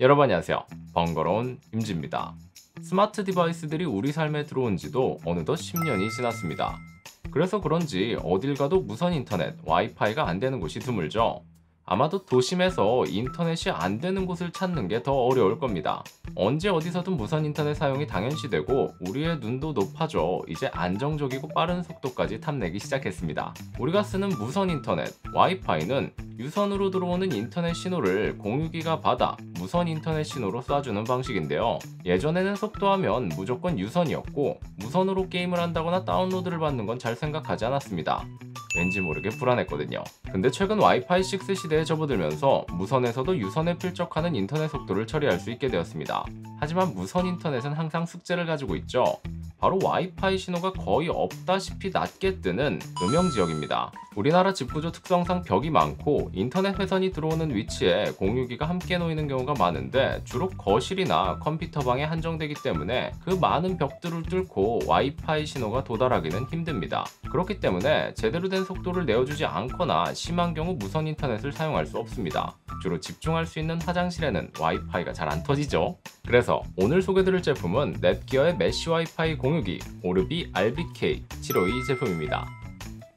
여러분 안녕하세요. 번거로운 임지입니다. 스마트 디바이스들이 우리 삶에 들어온 지도 어느덧 10년이 지났습니다. 그래서 그런지 어딜 가도 무선 인터넷, 와이파이가 안 되는 곳이 드물죠. 아마도 도심에서 인터넷이 안 되는 곳을 찾는 게 더 어려울 겁니다. 언제 어디서든 무선 인터넷 사용이 당연시되고 우리의 눈도 높아져 이제 안정적이고 빠른 속도까지 탐내기 시작했습니다. 우리가 쓰는 무선 인터넷, 와이파이는 유선으로 들어오는 인터넷 신호를 공유기가 받아 무선 인터넷 신호로 쏴주는 방식인데요. 예전에는 속도하면 무조건 유선이었고 무선으로 게임을 한다거나 다운로드를 받는 건 잘 생각하지 않았습니다. 왠지 모르게 불안했거든요. 근데 최근 와이파이 6 시대에 접어들면서 무선에서도 유선에 필적하는 인터넷 속도를 처리할 수 있게 되었습니다. 하지만 무선 인터넷은 항상 숙제를 가지고 있죠. 바로 와이파이 신호가 거의 없다시피 낮게 뜨는 음영지역입니다. 우리나라 집구조 특성상 벽이 많고 인터넷 회선이 들어오는 위치에 공유기가 함께 놓이는 경우가 많은데 주로 거실이나 컴퓨터 방에 한정되기 때문에 그 많은 벽들을 뚫고 와이파이 신호가 도달하기는 힘듭니다. 그렇기 때문에 제대로 된 속도를 내어주지 않거나 심한 경우 무선 인터넷을 사용할 수 없습니다. 주로 집중할 수 있는 화장실에는 와이파이가 잘 안 터지죠. 그래서 오늘 소개드릴 제품은 넷기어의 메쉬 와이파이 공유기 오르비 RBK752 제품입니다.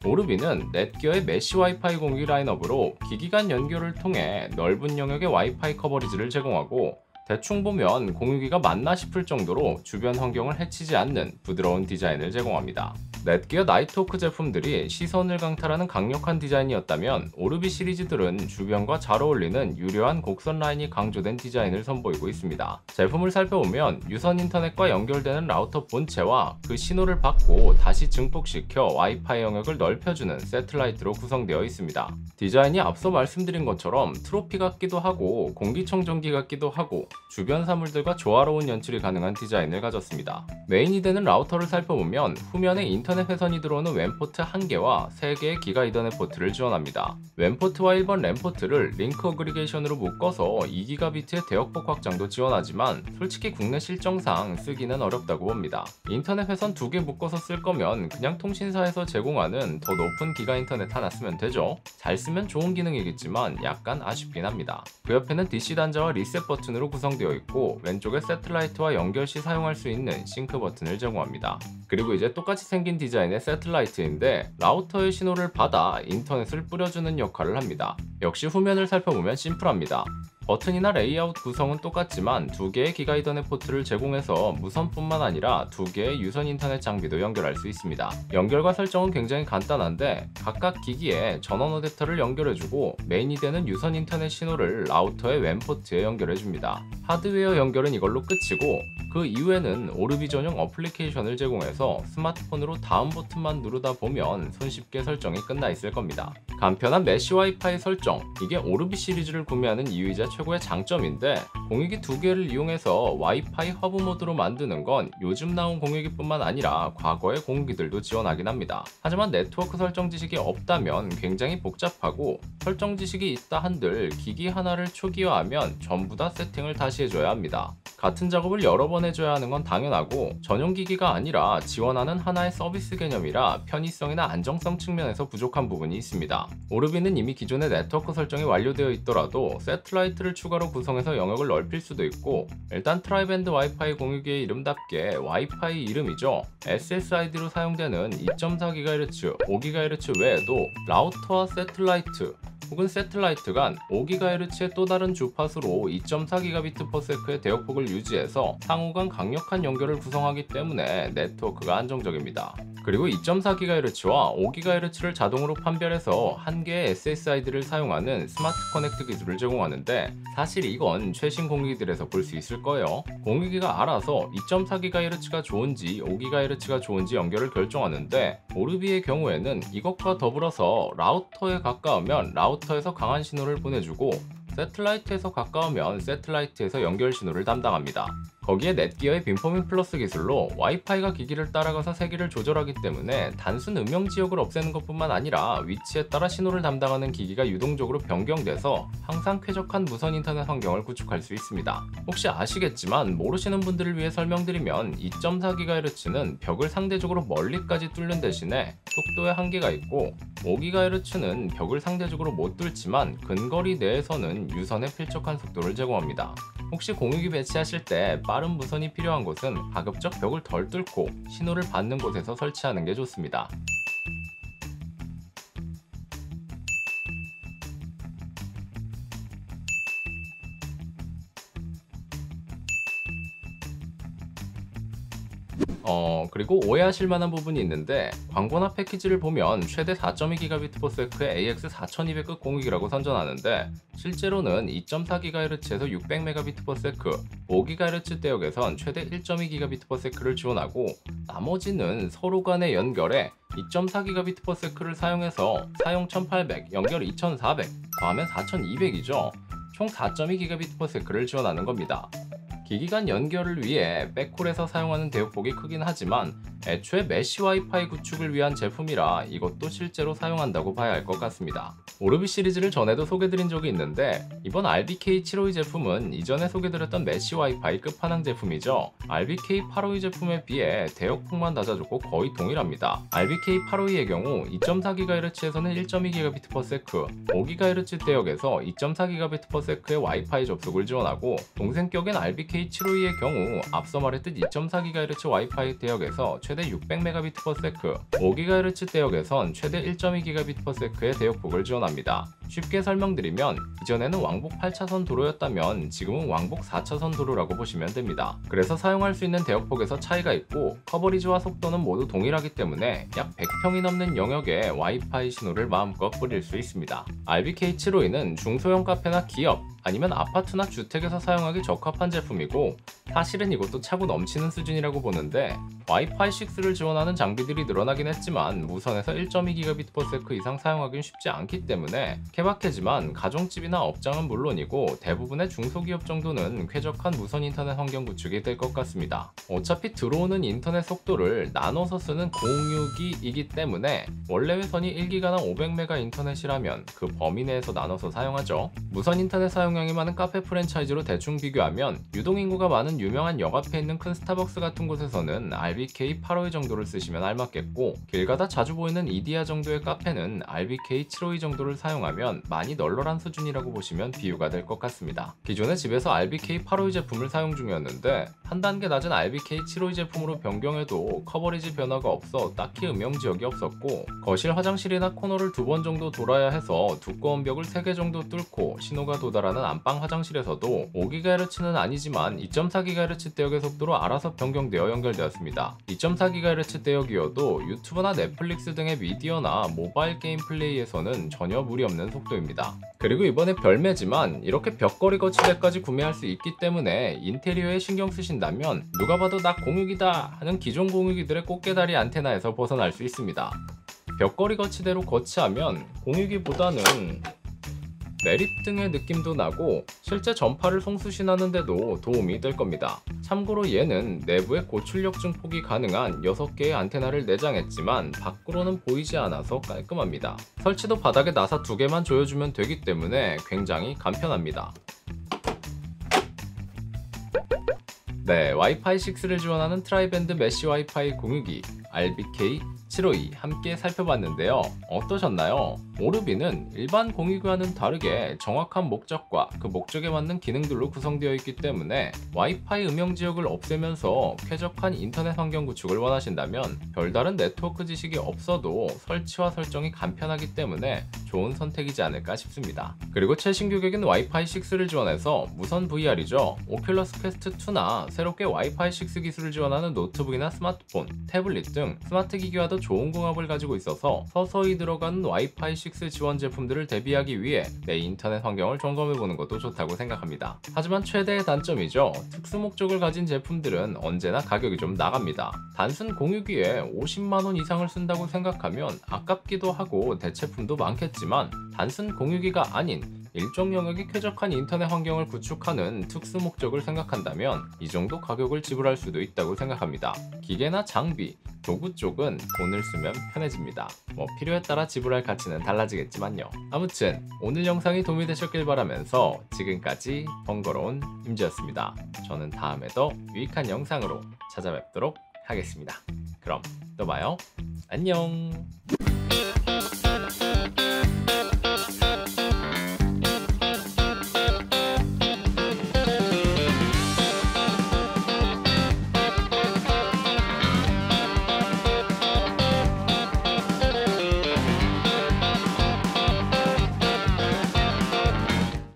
오르비는 넷기어의 메쉬 와이파이 공유기 라인업으로 기기 간 연결을 통해 넓은 영역의 와이파이 커버리지를 제공하고 대충 보면 공유기가 맞나 싶을 정도로 주변 환경을 해치지 않는 부드러운 디자인을 제공합니다. 넷기어 나이트호크 제품들이 시선을 강탈하는 강력한 디자인이었다면 오르비 시리즈들은 주변과 잘 어울리는 유려한 곡선 라인이 강조된 디자인을 선보이고 있습니다. 제품을 살펴보면 유선 인터넷과 연결되는 라우터 본체와 그 신호를 받고 다시 증폭시켜 와이파이 영역을 넓혀주는 세틀라이트로 구성되어 있습니다. 디자인이 앞서 말씀드린 것처럼 트로피 같기도 하고 공기청정기 같기도 하고 주변 사물들과 조화로운 연출이 가능한 디자인을 가졌습니다. 메인이 되는 라우터를 살펴보면 후면에 인터넷 회선이 들어오는 ＷAN 포트 1개와 3개의 기가 이더넷 포트를 지원합니다. WAN 포트와 1번 랜 포트를 링크 어그리게이션으로 묶어서 2GB의 대역폭 확장도 지원하지만 솔직히 국내 실정상 쓰기는 어렵다고 봅니다. 인터넷 회선 2개 묶어서 쓸 거면 그냥 통신사에서 제공하는 더 높은 기가 인터넷 하나 쓰면 되죠. 잘 쓰면 좋은 기능이겠지만 약간 아쉽긴 합니다. 그 옆에는 DC 단자와 리셋 버튼으로 구성되어 있고 왼쪽에 세틀라이트와 연결 시 사용할 수 있는 싱크 버튼을 제공합니다. 그리고 이제 똑같이 생긴 디자인의 세틀라이트인데 라우터의 신호를 받아 인터넷을 뿌려주는 역할을 합니다. 역시 후면을 살펴보면 심플합니다. 버튼이나 레이아웃 구성은 똑같지만 2개의 기가 이더넷 포트를 제공해서 무선뿐만 아니라 2개의 유선 인터넷 장비도 연결할 수 있습니다. 연결과 설정은 굉장히 간단한데 각각 기기에 전원 어댑터를 연결해주고 메인이 되는 유선 인터넷 신호를 라우터의 WAN 포트에 연결해줍니다. 하드웨어 연결은 이걸로 끝이고 그 이후에는 오르비 전용 어플리케이션을 제공해서 스마트폰으로 다음 버튼만 누르다 보면 손쉽게 설정이 끝나 있을 겁니다. 간편한 메쉬 와이파이 설정, 이게 오르비 시리즈를 구매하는 이유이자 최고의 장점인데 공유기 2개를 이용해서 와이파이 허브 모드로 만드는 건 요즘 나온 공유기뿐만 아니라 과거의 공유기들도 지원하긴 합니다. 하지만 네트워크 설정 지식이 없다면 굉장히 복잡하고 설정 지식이 있다 한들 기기 하나를 초기화하면 전부 다 세팅을 다시 해줘야 합니다. 같은 작업을 여러 번 해줘야 하는 건 당연하고 전용 기기가 아니라 지원하는 하나의 서비스 개념이라 편의성이나 안정성 측면에서 부족한 부분이 있습니다. 오르비는 이미 기존의 네트워크 설정이 완료되어 있더라도 세틀라이트를 추가로 구성해서 영역을 넓힐 수도 있고 일단 트라이밴드 와이파이 공유기의 이름답게 와이파이 이름이죠. SSID로 사용되는 2.4GHz, 5GHz 외에도 라우터와 세틀라이트 혹은 세틀라이트 간 5GHz의 또 다른 주파수로 2.4Gbps/s의 대역폭을 유지해서 상호 간 강력한 연결을 구성하기 때문에 네트워크가 안정적입니다. 그리고 2.4GHz와 5GHz를 자동으로 판별해서 한 개의 SSID를 사용하는 스마트 커넥트 기술을 제공하는데 사실 이건 최신 공유기들에서 볼 수 있을 거예요. 공유기가 알아서 2.4GHz가 좋은지 5GHz가 좋은지 연결을 결정하는데 오르비의 경우에는 이것과 더불어서 라우터에 가까우면 라우터에서 강한 신호를 보내주고 세틀라이트에서 가까우면 세틀라이트에서 연결 신호를 담당합니다. 거기에 넷기어의 빔포밍 플러스 기술로 와이파이가 기기를 따라가서 세기를 조절하기 때문에 단순 음영 지역을 없애는 것뿐만 아니라 위치에 따라 신호를 담당하는 기기가 유동적으로 변경돼서 항상 쾌적한 무선 인터넷 환경을 구축할 수 있습니다. 혹시 아시겠지만 모르시는 분들을 위해 설명드리면 2.4GHz는 벽을 상대적으로 멀리까지 뚫는 대신에 속도에 한계가 있고 5GHz는 벽을 상대적으로 못 뚫지만 근거리 내에서는 유선에 필적한 속도를 제공합니다. 혹시 공유기 배치하실 때 빠른 무선이 필요한 곳은 가급적 벽을 덜 뚫고 신호를 받는 곳에서 설치하는 게 좋습니다. 그리고 오해하실 만한 부분이 있는데 광고나 패키지를 보면 최대 4.2GBps의 AX4200급 공유기라고 선전하는데 실제로는 2.4GHz에서 600Mbps, 5GHz 대역에선 최대 1.2GBps를 지원하고 나머지는 서로 간의 연결에 2.4GBps를 사용해서 사용 1800, 연결 2400, 더하면 4200이죠. 총 4.2GBps를 지원하는 겁니다. 기기 간 연결을 위해 백홀에서 사용하는 대역폭이 크긴 하지만 애초에 메쉬 와이파이 구축을 위한 제품이라 이것도 실제로 사용한다고 봐야 할 것 같습니다. 오르비 시리즈를 전에도 소개드린 적이 있는데 이번 RBK752 제품은 이전에 소개드렸던 메쉬 와이파이 끝판왕 제품이죠. RBK852 제품에 비해 대역폭만 낮아졌고 거의 동일합니다. RBK852의 경우 2.4GHz에서는 1.2GBps, 5GHz 대역에서 2.4GBps의 와이파이 접속을 지원하고 동생격인 RBK752의 경우 앞서 말했듯 2.4GHz 와이파이 대역에서 최대 600Mbps, 5GHz 대역에선 최대 1.2GBps의 대역폭을 지원합니다. 쉽게 설명드리면 이전에는 왕복 8차선 도로였다면 지금은 왕복 4차선 도로라고 보시면 됩니다. 그래서 사용할 수 있는 대역폭에서 차이가 있고 커버리지와 속도는 모두 동일하기 때문에 약 100평이 넘는 영역에 와이파이 신호를 마음껏 뿌릴 수 있습니다. RBK752는 중소형 카페나 기업, 아니면 아파트나 주택에서 사용하기 적합한 제품이고 사실은 이것도 차고 넘치는 수준이라고 보는데 와이파이 6를 지원하는 장비들이 늘어나긴 했지만 무선에서 1.2GBps 이상 사용하기는 쉽지 않기 때문에 케바케지만 가정집이나 업장은 물론이고 대부분의 중소기업 정도는 쾌적한 무선 인터넷 환경 구축이 될 것 같습니다. 어차피 들어오는 인터넷 속도를 나눠서 쓰는 공유기이기 때문에 원래 회선이 1기가나 500메가 인터넷이라면 그 범위 내에서 나눠서 사용하죠. 무선 인터넷 사용량이 많은 카페 프랜차이즈로 대충 비교하면 유동인구가 많은 유명한 역 앞에 있는 큰 스타벅스 같은 곳에서는 RBK852 정도를 쓰시면 알맞겠고 길 가다 자주 보이는 이디야 정도의 카페는 RBK752 정도를 사용하면 많이 널널한 수준이라고 보시면 비유가 될 것 같습니다. 기존에 집에서 RBK852 제품을 사용 중이었는데 한 단계 낮은 RBK752 제품으로 변경해도 커버리지 변화가 없어 딱히 음영 지역이 없었고 거실 화장실이나 코너를 2번 정도 돌아야 해서 두꺼운 벽을 3개 정도 뚫고 신호가 도달하는 안방 화장실에서도 5GHz는 아니지만 2.4GHz 대역의 속도로 알아서 변경되어 연결되었습니다. 2.4GHz 대역이어도 유튜브나 넷플릭스 등의 미디어나 모바일 게임 플레이에서는 전혀 무리 없는 속도입니다. 그리고 이번에 별매지만 이렇게 벽걸이 거치대까지 구매할 수 있기 때문에 인테리어에 신경 쓰신다면 누가 봐도 나 공유기다 하는 기존 공유기들의 꽃게다리 안테나에서 벗어날 수 있습니다. 벽걸이 거치대로 거치하면 공유기보다는 매립 등의 느낌도 나고 실제 전파를 송수신하는데도 도움이 될 겁니다. 참고로 얘는 내부에 고출력 증폭이 가능한 6개의 안테나를 내장했지만 밖으로는 보이지 않아서 깔끔합니다. 설치도 바닥에 나사 2개만 조여주면 되기 때문에 굉장히 간편합니다. 네, 와이파이 6를 지원하는 트라이밴드 메쉬 와이파이 공유기 RBK752 함께 살펴봤는데요. 어떠셨나요? 오르비는 일반 공유기와는 다르게 정확한 목적과 그 목적에 맞는 기능들로 구성되어 있기 때문에 와이파이 음영 지역을 없애면서 쾌적한 인터넷 환경 구축을 원하신다면 별다른 네트워크 지식이 없어도 설치와 설정이 간편하기 때문에 좋은 선택이지 않을까 싶습니다. 그리고 최신 규격인 와이파이 6를 지원해서 무선 VR이죠. 오큘러스 퀘스트 2나 새롭게 와이파이 6 기술을 지원하는 노트북이나 스마트폰, 태블릿 등 스마트 기기와도 좋은 궁합을 가지고 있어서 서서히 들어가는 와이파이 6 지원 제품들을 대비하기 위해 내 인터넷 환경을 점검해보는 것도 좋다고 생각합니다. 하지만 최대의 단점이죠. 특수 목적을 가진 제품들은 언제나 가격이 좀 나갑니다. 단순 공유기에 50만원 이상을 쓴다고 생각하면 아깝기도 하고 대체품도 많겠지만 단순 공유기가 아닌 일정 영역의 쾌적한 인터넷 환경을 구축하는 특수 목적을 생각한다면 이 정도 가격을 지불할 수도 있다고 생각합니다. 기계나 장비, 도구 쪽은 돈을 쓰면 편해집니다. 필요에 따라 지불할 가치는 달라지겠지만요. 아무튼 오늘 영상이 도움이 되셨길 바라면서 지금까지 번거로운 임지였습니다. 저는 다음에 더 유익한 영상으로 찾아뵙도록 하겠습니다. 그럼 또 봐요. 안녕.